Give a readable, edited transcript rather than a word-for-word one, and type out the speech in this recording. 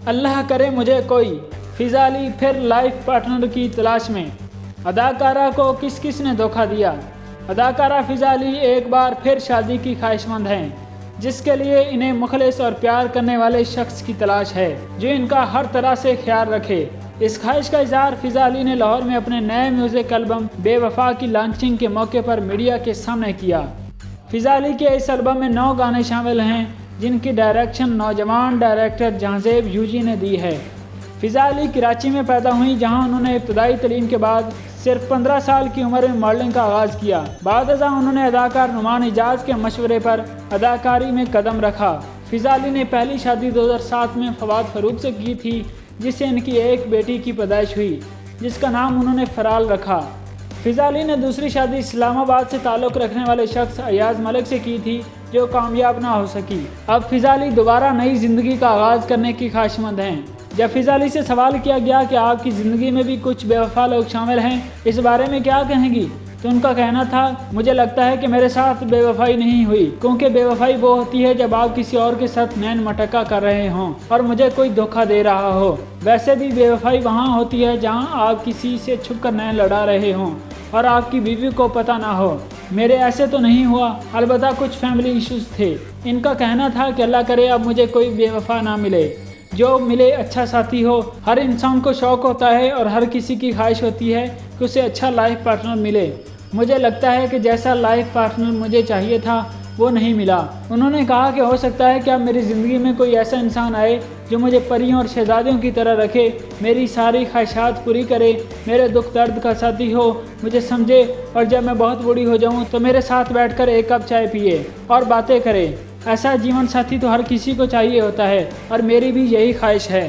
अल्लाह करे मुझे कोई। फिज़ाली फिर लाइफ पार्टनर की तलाश में। अदाकारा को किस किस ने धोखा दिया। अदाकारा फिज़ाली एक बार फिर शादी की ख्वाहिशमंद हैं, जिसके लिए इन्हें मुखलिस और प्यार करने वाले शख्स की तलाश है जो इनका हर तरह से ख्याल रखे। इस ख्वाहिश का इजहार फिज़ाली ने लाहौर में अपने नए म्यूज़िक एल्बम बेवफा की लॉन्चिंग के मौके पर मीडिया के सामने किया। फिज़ाली के इस एल्बम में 9 गाने शामिल हैं, जिनकी डायरेक्शन नौजवान डायरेक्टर जहांज़ेब यूजी ने दी है। फिज़ाली कराची में पैदा हुई, जहां उन्होंने इब्तदाई तलीम के बाद सिर्फ 15 साल की उम्र में मॉडलिंग का आगाज़ किया। बाद अज़ां उन्होंने अदाकार नुमान इजाज़ के मशवरे पर अदाकारी में कदम रखा। फिज़ाली ने पहली शादी 2007 में फवाद फ़रूक से की थी, जिससे इनकी एक बेटी की पैदाइश हुई, जिसका नाम उन्होंने फ़राल रखा। फिज़ाली ने दूसरी शादी इस्लामाबाद से ताल्लुक़ रखने वाले शख्स अयाज़ मलिक से की थी, जो कामयाब ना हो सकी। अब फिज़ाली दोबारा नई ज़िंदगी का आगाज़ करने की ख्वाहिशमंद हैं। जब फिज़ाली से सवाल किया गया कि आपकी ज़िंदगी में भी कुछ बेवफा लोग शामिल हैं, इस बारे में क्या कहेंगी, तो उनका कहना था, मुझे लगता है कि मेरे साथ बेवफाई नहीं हुई, क्योंकि बेवफाई वो होती है जब आप किसी और के साथ नैन मटक्का कर रहे हों और मुझे कोई धोखा दे रहा हो। वैसे भी बेवफाई वहाँ होती है जहाँ आप किसी से छुप कर नैन लड़ा रहे हों और आपकी बीवी को पता ना हो। मेरे ऐसे तो नहीं हुआ, अलबत्ता कुछ फैमिली इश्यूज़ थे। इनका कहना था कि अल्लाह करे अब मुझे कोई बेवफा ना मिले, जो मिले अच्छा साथी हो। हर इंसान को शौक़ होता है और हर किसी की ख्वाहिश होती है कि उसे अच्छा लाइफ पार्टनर मिले। मुझे लगता है कि जैसा लाइफ पार्टनर मुझे चाहिए था वो नहीं मिला। उन्होंने कहा कि हो सकता है कि अब मेरी ज़िंदगी में कोई ऐसा इंसान आए जो मुझे परियों और शहजादियों की तरह रखे, मेरी सारी ख्वाहिशात पूरी करे, मेरे दुख दर्द का साथी हो, मुझे समझे और जब मैं बहुत बूढ़ी हो जाऊं तो मेरे साथ बैठकर 1 कप चाय पिए और बातें करे। ऐसा जीवन साथी तो हर किसी को चाहिए होता है और मेरी भी यही ख्वाहिश है।